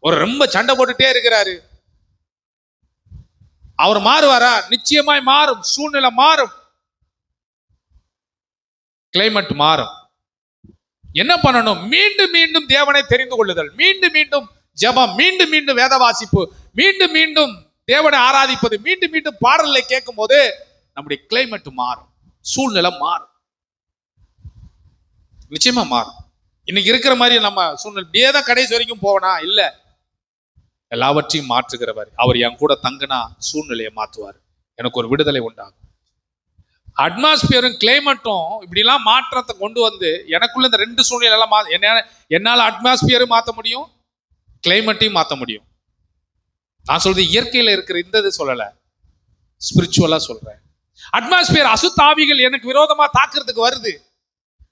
ஒரு ரொம்ப சண்டை போட்டுட்டே இருக்கிறாரு, அவர் மாறுவாரா? நிச்சயமாய் மாறும். சூழ்நிலை மாறும், கிளைமேட் மாறும். என்ன பண்ணணும்? மீண்டும் மீண்டும் தேவனை தெரிந்து கொள்ளுதல், மீண்டும் மீண்டும் ஜெபம், மீண்டும் மீண்டும் வேத வாசிப்பு, மீண்டும் மீண்டும் தேவனை ஆராதிப்பது, மீண்டும் மீண்டும் பாடல்களை கேட்கும் போது நம்முடைய கிளைமேட் மாறும், சூழ்நிலை மாறும், நிச்சயமா மாறும். இன்னைக்கு இருக்கிற மாதிரி நம்ம சூழ்நிலை இப்படியே தான் கடைசி வரைக்கும் போவனா? இல்ல, எல்லாவற்றையும் மாற்றுகிறவர். அவர் என் கூட தங்கினா சூழ்நிலையை மாற்றுவார், எனக்கு ஒரு விடுதலை உண்டாகும். அட்மாஸ்பியரும் கிளைமேட்டும் இப்படிலாம் மாற்றத்தை கொண்டு வந்து எனக்குள்ள இந்த ரெண்டு சூழ்நிலை எல்லாம் என்னால அட்மாஸ்பியரும் மாற்ற முடியும், கிளைமேட்டையும் மாற்ற முடியும். நான் சொல்றது இயற்கையில இருக்கிற இந்த சொல்லல, ஸ்பிரிச்சுவலா சொல்றேன். அட்மாஸ்பியர் அசுத்தாவிகள் எனக்கு விரோதமா தாக்குறதுக்கு வருது,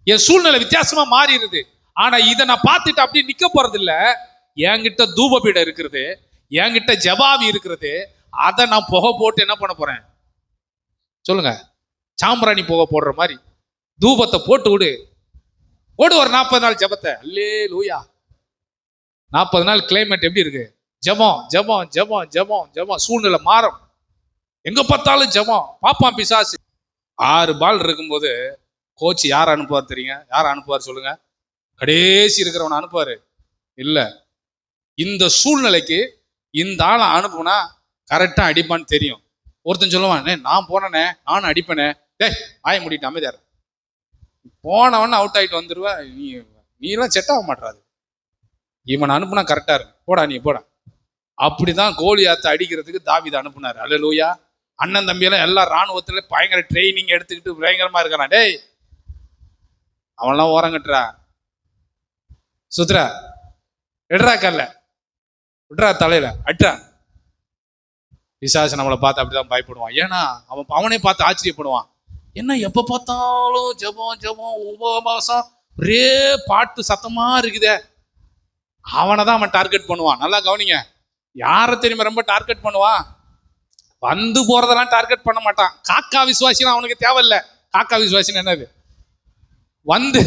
என் சூழ்நிலை வித்தியாசமா மாறிடுது. ஆனா இதை நான் பார்த்துட்டு அப்படியே நிக்க போறது இல்ல. என்கிட்ட தூபபீடம் இருக்கிறது, என்கிட்ட ஜபாவி இருக்கிறது, அதை நான் புகை போட்டு என்ன பண்ண போறேன் சொல்லுங்க? சாம்பிராணி புகை போடுற மாதிரி தூபத்தை போட்டு விடு, ஒரு 40 நாள் ஜபத்தை. அல்லேலூயா. 40 நாள் கிளைமேட் எப்படி இருக்கு? ஜபம் ஜபம் ஜபம் ஜபம் ஜபம். சூழ்நிலை மாறும், எங்க பார்த்தாலும் ஜபம். பாப்பான் பிசாசு 6 பால் இருக்கும்போது கோச் யார் அனுப்புவார் தெரியுங்க? யார் அனுப்புவார் சொல்லுங்க? கடைசி இருக்கிறவனை அனுப்புவாரு இல்ல. இந்த சூழ்நிலைக்கு இந்த ஆளை அனுப்புனா கரெக்டா அடிப்பான்னு தெரியும். ஒருத்தன் சொல்லுவான், நான் போனேனே, நானும் அடிப்பேனே, டேய் ஆய முடிட்டு அமைதியார், போனவன அவுட் ஆயிட்டு வந்துருவ, நீ எல்லாம் செட் ஆக மாட்டாது, இவனை அனுப்புனா கரெக்டா இருக்கு, போடா நீ போடா. அப்படிதான் கோலியாத்தை அடிக்கிறதுக்கு தாவீது அனுப்புனாரு. அல்லேலூயா. அண்ணன் தம்பியெல்லாம் எல்லாம் ராணுவத்துல பயங்கர ட்ரைனிங் எடுத்துக்கிட்டு பயங்கரமா இருக்கிறான். டேய் அவன்லாம் ஓரங்கட்டுறா, சுத்ரா, எடுறா கல்ல, விட்றா தலையில, அட்ரா. பிசாசு நம்மளை பார்த்து அப்படிதான் பயப்படுவான். ஏன்னா அவனே பார்த்து ஆச்சரியப்படுவான். என்ன எப்ப பார்த்தாலும் ஜெபம் ஜெபம் உபவாசம் ஒரே பாட்டு சத்தமா இருக்குதே. அவனை தான் அவன் டார்கெட் பண்ணுவான். நல்லா கவனிங்க. யாரை தெரியுமா ரொம்ப டார்கெட் பண்ணுவான்? வந்து போறதெல்லாம் டார்கெட் பண்ண மாட்டான். காக்கா விசுவாசிலாம் அவனுக்கு தேவையில்லை. காக்கா விசுவாசின்னு என்னது? வந்து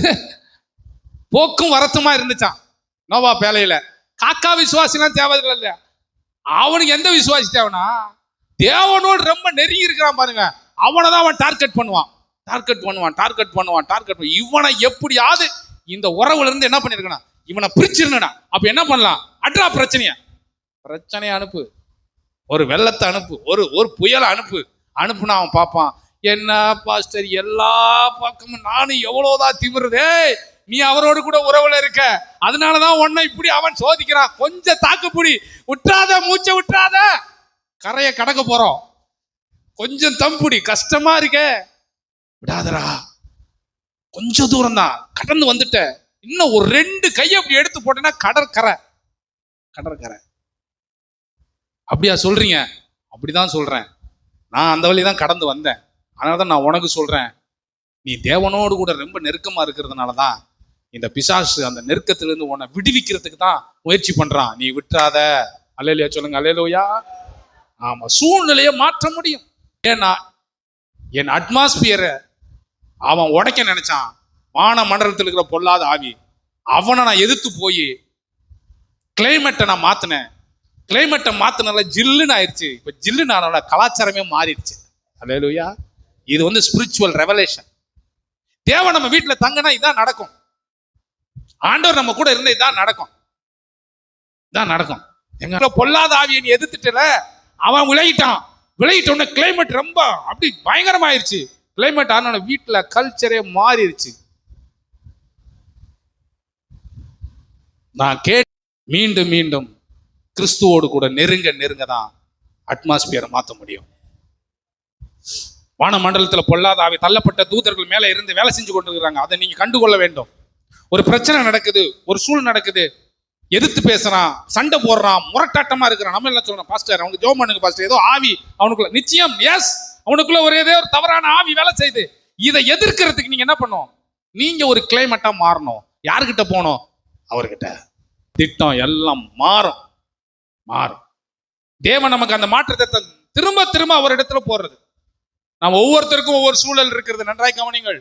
போக்கும் வரத்துமா இருந்துச்சான் நோவா பேலையில. காக்கா விசுவாசிலாம் தேவையில்லை. அவனுக்கு எந்த விசுவாசி தேவைனா தேவனோடு ரொம்ப நெருங்கி இருக்கிறான் பாருங்க, அவனை தான் அவன் டார்கெட் பண்ணுவான். இவனை எப்படியாவது இந்த உறவுல இருந்து என்ன பண்ணிருக்கணும், இவனை பிரிச்சிருந்தா. அப்ப என்ன பண்ணலாம்? அட்ரா பிரச்சனைய அனுப்பு, ஒரு வெள்ளத்தை அனுப்பு, ஒரு புயலை அனுப்புனா அவன் பார்ப்பான். என்ன பாஸ்டர் எல்லா பக்கமும் நானும் எவ்வளவுதான் திமிருதே, நீ அவரோடு கூட உறவுல இருக்க, அதனாலதான் உன்னை இப்படி அவன் சோதிக்கிறான். கொஞ்சம் தாக்குப்பிடி, விட்டுறாத, மூச்சை விட்டுறாத, கரையை கடக்க போறோம், கொஞ்சம் தம்புடி, கஷ்டமா இருக்க, விடாதரா, கொஞ்சம் தூரம் தான் கடந்து வந்துட்ட, இன்னும் ஒரு 2 கையை அப்படி எடுத்து போட்டேன்னா கடற்கரை. அப்படியா சொல்றீங்க? அப்படிதான் சொல்றேன். நான் அந்த வழிதான் கடந்து வந்தேன். அதனாலதான் நான் உனக்கு சொல்றேன், நீ தேவனோடு கூட ரொம்ப நெருக்கமா இருக்கிறதுனாலதான் இந்த பிசாசு அந்த நெருக்கத்திலிருந்து உன்னை விடுவிக்கிறதுக்கு தான் முயற்சி பண்றான். நீ விட்டுறாத. அல்லேலூயா சொல்லுங்க. அல்லேலூயா. ஆமா, சூழ்நிலையை மாற்ற முடியும். ஏன்னா என் அட்மாஸ்பியரை அவன் உடைக்க நினைச்சான். வான மண்டலத்தில் இருக்கிற பொல்லாத ஆவி, அவனை நான் எதிர்த்து போய் கிளைமேட்டை நான் மாத்தினேன். கிளைமேட்டை மாத்தினால ஜில்லுன்னு ஆயிடுச்சு. இப்ப ஜில்லுன்னு ஆனால கலாச்சாரமே மாறிடுச்சு. அல்லேலூயா. இது ஸ்பிரிச்சுவல் ரெவலேஷன். தேவன் நம்ம வீட்டுல தங்கினா இதான் நடக்கும். ஆண்டவர் நம்ம கூட இருந்த இதான் நடக்கும். எங்க பொல்லாத ஆவியை நீ எதிர்த்துட்டல, அவன் விளையிட்டோன்னு கிளைமேட் ரொம்ப அப்படி பயங்கரமாயிருச்சு. கிளைமேட் ஆன வீட்டுல கல்ச்சரே மாறிடுச்சு. நான் மீண்டும் மீண்டும் கிறிஸ்துவோடு கூட நெருங்க தான் அட்மாஸ்பியரை மாற்ற முடியும். வான மண்டலத்துல பொல்லாத ஆவி தள்ளப்பட்ட தூதர்கள் மேல இருந்து வேலை செஞ்சு கொண்டிருக்கிறாங்க. அதை நீங்க கண்டுகொள்ள வேண்டும். ஒரு பிரச்சனை நடக்குது, ஒரு சூழ் நடக்குது, எதிர்த்து பேசுறான், சண்டை போடுறான், முரட்டாட்டமா இருக்கிறான். நம்ம என்ன சொல்றோம்? பாஸ்டர் அவனுக்கு ஜெபம் பண்ணுங்க பாஸ்டர், ஏதோ ஆவி அவனுக்குள்ள, நிச்சயம் எஸ், அவனுக்குள்ள ஏதோ ஒரு தவறான ஆவி வேலை செய்யுது. இதை எதிர்க்கிறதுக்கு நீங்க என்ன பண்ணும்? நீங்க ஒரு கிளைமேட்டா மாறணும். யாருக்கிட்ட போகணும்? அவர்கிட்ட. திட்டம் எல்லாம் மாறும். தேவன் நமக்கு அந்த மாற்றத்தை திரும்ப அவர் இடத்துல போடுறது. நம்ம ஒவ்வொருத்தருக்கும் ஒவ்வொரு சூழல் இருக்கிறது. நன்றாய் கவனிங்கள்.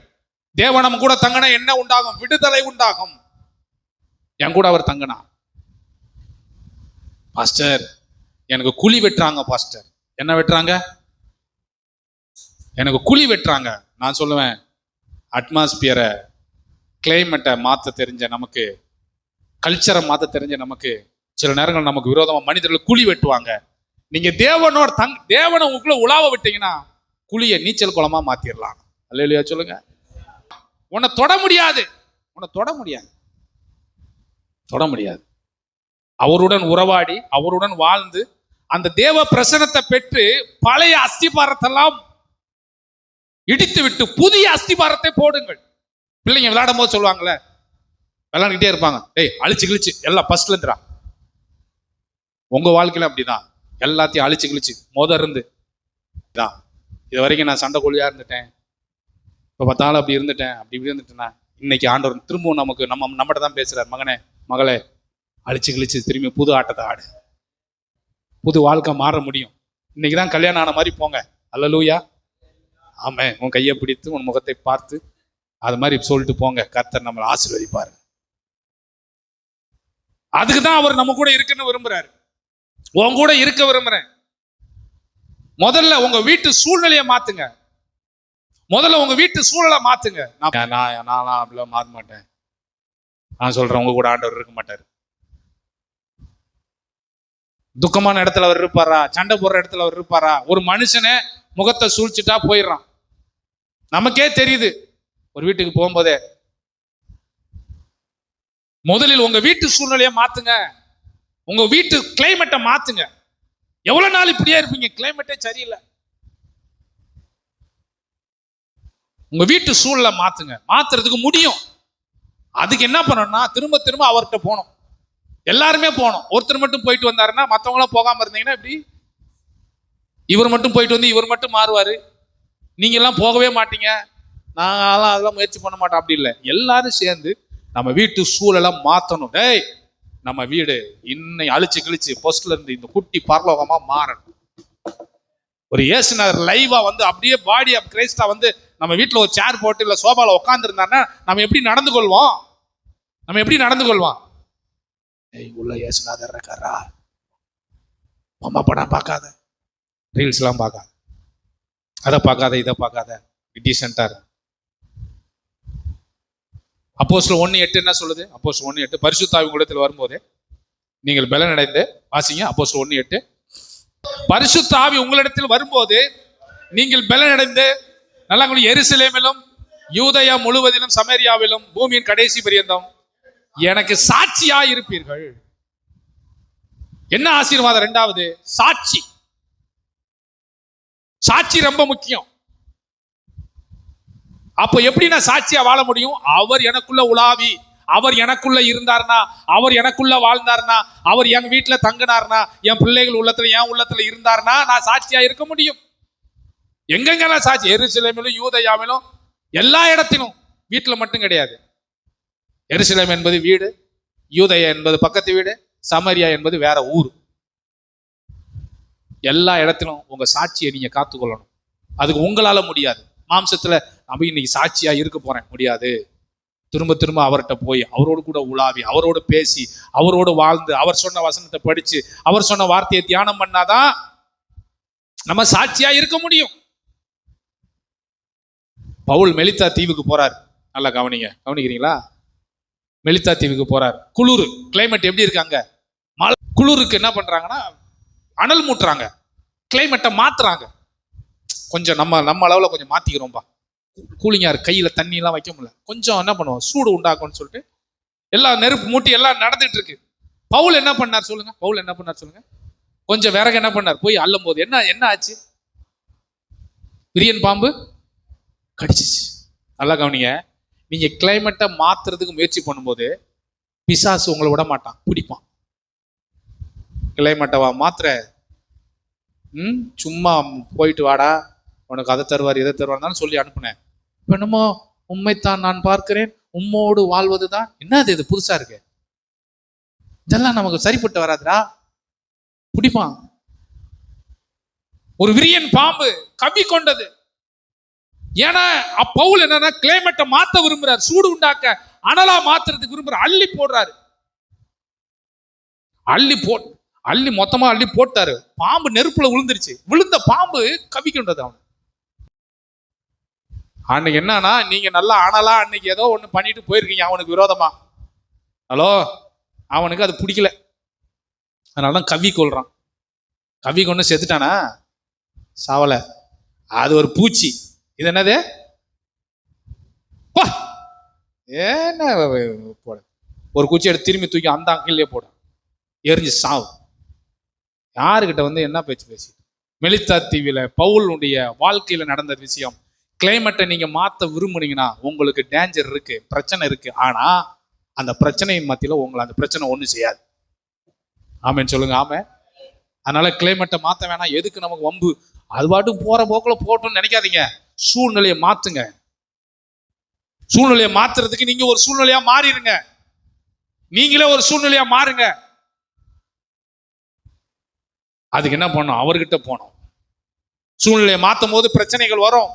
தேவன் நம்ம கூட தங்கினா என்ன உண்டாகும்? விடுதலை உண்டாகும். என் கூட அவர் தங்கினா, பாஸ்டர் எனக்கு குழி வெட்டுறாங்க. பாஸ்டர் என்ன வெட்டுறாங்க? எனக்கு குழி வெட்டுறாங்க. நான் சொல்லுவேன், அட்மாஸ்பியரை கிளைமேட்டை மாற்ற தெரிஞ்ச நமக்கு, கல்ச்சரை மாற்ற தெரிஞ்ச நமக்கு, சில நேரங்கள் நமக்கு விரோதமா மனிதர்கள் குழி வெட்டுவாங்க. நீங்க தேவனை உங்களுக்குள்ள உலாவ விட்டீங்கன்னா குழியை நீச்சல் குளமா மாத்திரலாம். அல்லேலூயா சொல்லுங்க. உன்னை தொட முடியாது. அவருடன் உறவாடி, அவருடன் வாழ்ந்து, அந்த தேவ பிரசனத்தை பெற்று பழைய அஸ்திபாரத்தெல்லாம் இடித்து விட்டு புதிய அஸ்திபாரத்தை போடுங்கள். பிள்ளைங்க விளையாடும் போது சொல்லுவாங்களே, விளையாண்டுக்கிட்டே இருப்பாங்க, டேய் அழிச்சு கிழிச்சு எல்லாம் ஃபர்ஸ்ட்ல இருந்துடா. உங்க வாழ்க்கையில அப்படிதான், எல்லாத்தையும் அழிச்சு கிழிச்சு இருந்து தான். இது வரைக்கும் நான் சண்டை கொள்ளியா இருந்துட்டேன், இப்ப பார்த்தாலும் அப்படி இருந்துட்டேன்னா, இன்னைக்கு ஆண்டவர் திரும்பவும் நமக்கு நம்மகிட்ட தான் பேசுறாரு. மகனே மகளே, அழிச்சு கிழிச்சு திரும்பி புது ஆட்டத்தை ஆடு, புது வாழ்க்கை மாற முடியும். இன்னைக்குதான் கல்யாணம் ஆன மாதிரி போங்க. அல்லேலூயா. ஆமே. உன் கையை பிடித்து உன் முகத்தை பார்த்து அது மாதிரி சொல்லிட்டு போங்க. கர்த்தர் நம்மளை ஆசீர்வதிப்பாரு. அதுக்குதான் அவர் நம்ம கூட இருக்குன்னு விரும்புறாரு. உன் கூட இருக்க விரும்புறேன். முதல்ல உங்க வீட்டு சூழ்நிலையை மாத்துங்க. முதல்ல உங்க வீட்டு சூழலை மாத்துங்க. நான்லாம் அப்படிலாம் மாற மாட்டேன். நான் சொல்றேன், உங்க கூட ஆண்டவர் இருக்க மாட்டாரு. துக்கமான இடத்துல அவர் இருப்பாரா? சண்டை போடுற இடத்துல அவர் இருப்பாரா? ஒரு மனுஷனை முகத்தை சூழ்ச்சிட்டா போயிடுறான். நமக்கே தெரியுது. ஒரு வீட்டுக்கு போகும்போதே முதலில் உங்க வீட்டு சூழ்நிலையை மாத்துங்க. உங்க வீட்டு கிளைமேட்டை மாத்துங்க. எவ்வளவு நாள் இப்படியே இருப்பீங்க? கிளைமேட்டே சரியில்லை. உங்க வீட்டு சூழலை மாத்துங்க. மாத்துறதுக்கு முடியும். அதுக்கு என்ன பண்ணணும்னா திரும்ப திரும்ப அவர்கிட்ட போகணும். எல்லாருமே போகணும். ஒருத்தர் மட்டும் போயிட்டு வந்தாருன்னா மற்றவங்களாம் போகாம இருந்தீங்கன்னா எப்படி? இவர் மட்டும் போயிட்டு வந்து இவர் மட்டும் மாறுவாரு. நீங்க எல்லாம் போகவே மாட்டீங்க. நாங்களாம் அதெல்லாம் முயற்சி பண்ண மாட்டோம். அப்படி இல்லை. எல்லாரும் சேர்ந்து நம்ம வீட்டு சூழலை மாத்தணும். டேய், நம்ம வீடு இன்னை அழிச்சு கிழிச்சு போஸ்ட்ல இருந்து இந்த குட்டி பரலோகமா மாறணும். ஒரு இயேசுநாதர் லைவா வந்து அப்படியே பாடி ஆஃப் கிரைஸ்டா வந்து நம்ம வீட்டுல ஒரு சேர் போட்டு இல்ல சோபால உட்கார்ந்து இருந்தாருன்னா நம்ம எப்படி நடந்து கொள்வோம்? நம்ம எப்படி நடந்து கொள்வோம்? உள்ள இயேசுநாதர் இருக்காரா? அம்மா படம் பார்க்காத, ரீல்ஸ் எல்லாம் பார்க்காத, அதை பார்க்காத, இதை பார்க்காத, டீசென்டா இருக்கு. அப்போஸ்தலர் 1:8 என்ன சொல்லுது? அப்போஸ்தலர் 1:8 பரிசுத்த ஆவி உங்களிடத்தில் வரும்போதே நீங்கள் பலன் அடைந்து, வாசிங்க அப்போஸ்தலர் 1:8. பரிசுத்த ஆவி உங்களிடத்தில் வரும்போது நீங்கள் பலன் அடைந்து நல்லா எருசலேமிலும் யூதயா முழுவதிலும் சமரியாவிலும் பூமியின் கடைசி பரியந்தம் எனக்கு சாட்சியா இருப்பீர்கள். என்ன ஆசீர்வாதம்? இரண்டாவது சாட்சி. சாட்சி ரொம்ப முக்கியம். அப்போ எப்படி நான் சாட்சியா வாழ முடியும்? அவர் எனக்குள்ள உலாவி, அவர் எனக்குள்ள இருந்தார்னா, அவர் எனக்குள்ள வாழ்ந்தார்னா, அவர் என் வீட்டுல தங்கினார்னா, என் பிள்ளைகள் உள்ளத்துல என் உள்ளத்துல இருந்தார்னா நான் சாட்சியா இருக்க முடியும். எங்கெங்கெல்லாம் சாட்சி? எருசலேமிலும் யூதயாவிலும் எல்லா இடத்திலும். வீட்டுல மட்டும் கிடையாது. எருசலேம் என்பது வீடு, யூதயா என்பது பக்கத்து வீடு, சமரியா என்பது வேற ஊர். எல்லா இடத்திலும் உங்க சாட்சியை நீங்க காத்துக்கொள்ளணும். அதுக்கு உங்களால முடியாது. மாம்சத்துல நம்ம இன்னைக்கு சாட்சியா இருக்க போறேன் முடியாது. திரும்ப திரும்ப அவர்கிட்ட போய் அவரோடு கூட உலாவி, அவரோடு பேசி, அவரோடு வாழ்ந்து, அவர் சொன்ன வசனத்தை படிச்சு, அவர் சொன்ன வார்த்தையை தியானம் பண்ணாதான் நம்ம சாட்சியா இருக்க முடியும். பவுல் மெலித்தா தீவுக்கு போறாரு. நல்லா கவனிக்கிறீங்களா? மெலித்தா தீவுக்கு போறாரு. குளிர், கிளைமேட் எப்படி இருக்காங்க? மழை. குளிருக்கு என்ன பண்றாங்கன்னா அனல் மூட்டுறாங்க, கிளைமேட்டை மாத்துறாங்க. கொஞ்சம் நம்ம அளவுல கொஞ்சம் மாத்திக்கிறோம்பா, கூலிங்கா இருக்கு, கையில தண்ணி எல்லாம் வைக்க முடியல, கொஞ்சம் என்ன பண்ணுவோம், சூடு உண்டாக்கும்னு சொல்லிட்டு எல்லாம் நெருப்பு மூட்டி எல்லாம் நடந்துட்டு இருக்கு. பவுல் என்ன பண்ணார் சொல்லுங்க? பவுல் என்ன பண்ணார் சொல்லுங்க? கொஞ்சம் விறகு என்ன பண்ணார்? போய் அள்ளும் போது என்ன ஆச்சு? விரியன் பாம்பு கடிச்சிச்சு. நல்லா கவனிங்க. நீங்க கிளைமேட்டை மாத்துறதுக்கு முயற்சி பண்ணும்போது பிசாசு உங்களை விட மாட்டான், பிடிப்பான். கிளைமேட்டை மாத்திர சும்மா போயிட்டு வாடா, உனக்கு அதை தருவார் இதை தருவார் சொல்லி அனுப்புனேன். இப்ப என்னமோ உண்மைத்தான் நான் பார்க்கிறேன், உம்மோடு வாழ்வதுதான். என்னது இது புதுசா இருக்கு? இதெல்லாம் நமக்கு சரிப்பட்டு வராதுடா, பிடிப்பான். ஒரு விரியன் பாம்பு கவி கொண்டது. ஏன்னா பவுல் என்னன்னா கிளைமேட்டை மாத்த விரும்புறார், சூடு உண்டாக்க, அனலா மாத்துறதுக்கு விரும்புறார். அள்ளி போடுறாரு. அள்ளி மொத்தமா அள்ளி போட்டாரு. பாம்பு நெருப்புல விழுந்துருச்சு. விழுந்த பாம்பு கவிக்கின்றது. அவன் அன்னைக்கு என்னன்னா, நீங்க நல்லா அனலா அன்னைக்கு ஏதோ ஒண்ணு பண்ணிட்டு போயிருக்கீங்க அவனுக்கு விரோதமா. ஹலோ, அவனுக்கு அது பிடிக்கல. அதனாலதான் கவி கொள்றான். கவி கொண்டு செத்துட்டானா? சாவல. அது ஒரு பூச்சி. இது என்னது? என்ன போட ஒரு குச்சி எடுத்து திரும்பி தூக்கி அந்த அங்கிலே போட, எரிஞ்சு சாவு. யாருக்கிட்ட வந்து என்ன பேச்சு பேசி? மெலித்தா தீவில பவுலுடைய வாழ்க்கையில நடந்த விஷயம். கிளைமேட்டை நீங்க மாத்த விரும்புனீங்கன்னா உங்களுக்கு டேஞ்சர் இருக்கு, பிரச்சனை இருக்கு. ஆனா அந்த பிரச்சனையின் மத்தியில உங்களை அந்த பிரச்சனை ஒண்ணும் செய்யாது. ஆமேன்னு சொல்லுங்க. ஆமே. அதனால கிளைமேட்டை மாத்த வேணாம். எதுக்கு நமக்கு வம்பு? அது பாட்டு போற போக்குல போட்டோம்னு நினைக்காதீங்க. சூழ்நிலையை மாத்துங்க. சூழ்நிலையை மாத்துறதுக்கு நீங்க ஒரு சூழ்நிலையா மாறிடுங்க. நீங்களே ஒரு சூழ்நிலையா மாறுங்க. அதுக்கு என்ன பண்ணணும்? அவர்கிட்ட போனோம். சூழ்நிலையை மாத்தும் போது பிரச்சனைகள் வரும்.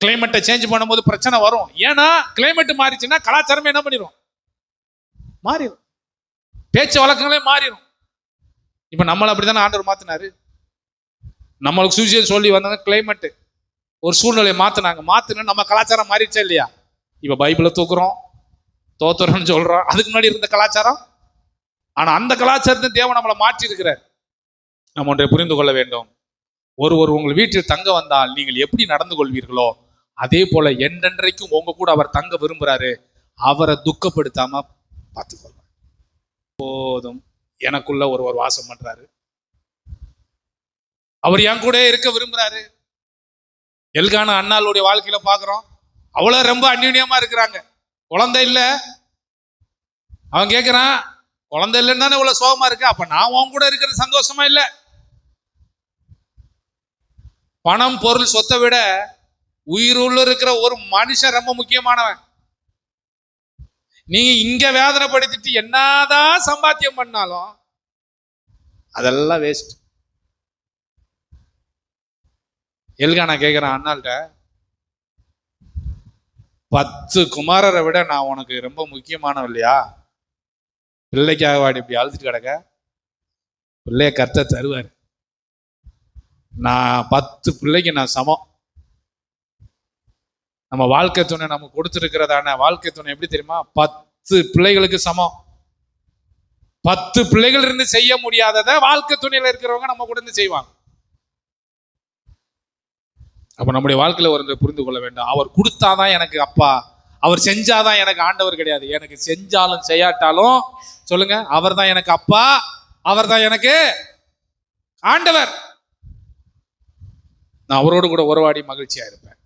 கிளைமேட்டை சேஞ்ச் பண்ணும் போது பிரச்சனை வரும். ஏன்னா கிளைமேட் மாறிச்சுன்னா கலாச்சாரமே என்ன பண்ணிடும்? மாறிடும். பேச்சு வழக்கங்களே மாறிடும். இப்ப நம்மள அப்படித்தானே ஆண்டவர் மாத்தினாரு. நம்மளுக்கு சுவிசேஷம் சொல்லி வந்தாங்க. கிளைமேட் ஒரு சூழ்நிலையை மாத்துன்னு நம்ம கலாச்சாரம் மாறிடுச்சா இல்லையா? இப்ப பைபிளை தூக்குறோம், தோத்துறோம்னு சொல்றோம். அதுக்கு முன்னாடி இருந்த கலாச்சாரம். ஆனா அந்த கலாச்சாரத்தை தேவன் நம்மளை மாற்றி இருக்கிறார். நம்ம ஒன்றை புரிந்து கொள்ள வேண்டும். ஒருவர் உங்கள் வீட்டில் தங்க வந்தால் நீங்கள் எப்படி நடந்து கொள்வீர்களோ அதே போல என்றென்றைக்கும் உங்க கூட அவர் தங்க விரும்புறாரு. அவரை துக்கப்படுத்தாம பார்த்துக்கொள்ள போதும். எனக்குள்ள ஒருவர் வாசம் பண்றாரு, அவர் என் கூட இருக்க விரும்புறாரு. எல்கானா அண்ணாளுடைய வாழ்க்கையில பாக்குறோம், அவ்வளவு ரொம்ப அந்யோன்யமா இருக்கிறாங்க. குழந்தை இல்ல, அவன் கேட்கிறான், குழந்தை இல்லைன்னு தானே இவ்வளவு சோகமா இருக்கு, அப்ப நான் உன் கூட இருக்கிறது சந்தோஷமா இல்ல? பணம் பொருள் சொத்தை விட உயிருள்ள இருக்கிற ஒரு மனுஷன் ரொம்ப முக்கியமானவன். நீங்க இங்க வேதனைப்படுத்திட்டு என்னதான் சம்பாத்தியம் பண்ணாலும் அதெல்லாம் வேஸ்ட். எல்கானா கேட்கிறான் அண்ணாள்கிட்ட, 10 குமாரரை விட நான் உனக்கு ரொம்ப முக்கியமானவன் இல்லையா? பிள்ளைக்காக வாடி இப்படி அழுதுட்டு கிடக்க, பிள்ளைய கர்த்தர் தருவார். நான் 10 பிள்ளைக்கு நான் சமம். நம்ம வாழ்க்கை துணை நம்ம கொடுத்துருக்கிறதான வாழ்க்கை துணை எப்படி தெரியுமா? 10 பிள்ளைகளுக்கு சமம். 10 பிள்ளைகள் இருந்து செய்ய முடியாததை வாழ்க்கை துணையில இருக்கிறவங்க நம்ம கூட இருந்து செய்வாங்க. அப்ப நம்முடைய வாழ்க்கையில ஒரு புரிந்து கொள்ள வேண்டும், அவர் கொடுத்தாதான் எனக்கு அப்பா, அவர் செஞ்சாதான் எனக்கு ஆண்டவர் கிடையாது. எனக்கு செஞ்சாலும் செய்யாட்டாலும் சொல்லுங்க, அவர் தான் எனக்கு அப்பா, அவர் தான் எனக்கு ஆண்டவர். நான் அவரோடு கூட உறவாடி மகிழ்ச்சியா இருப்பேன்.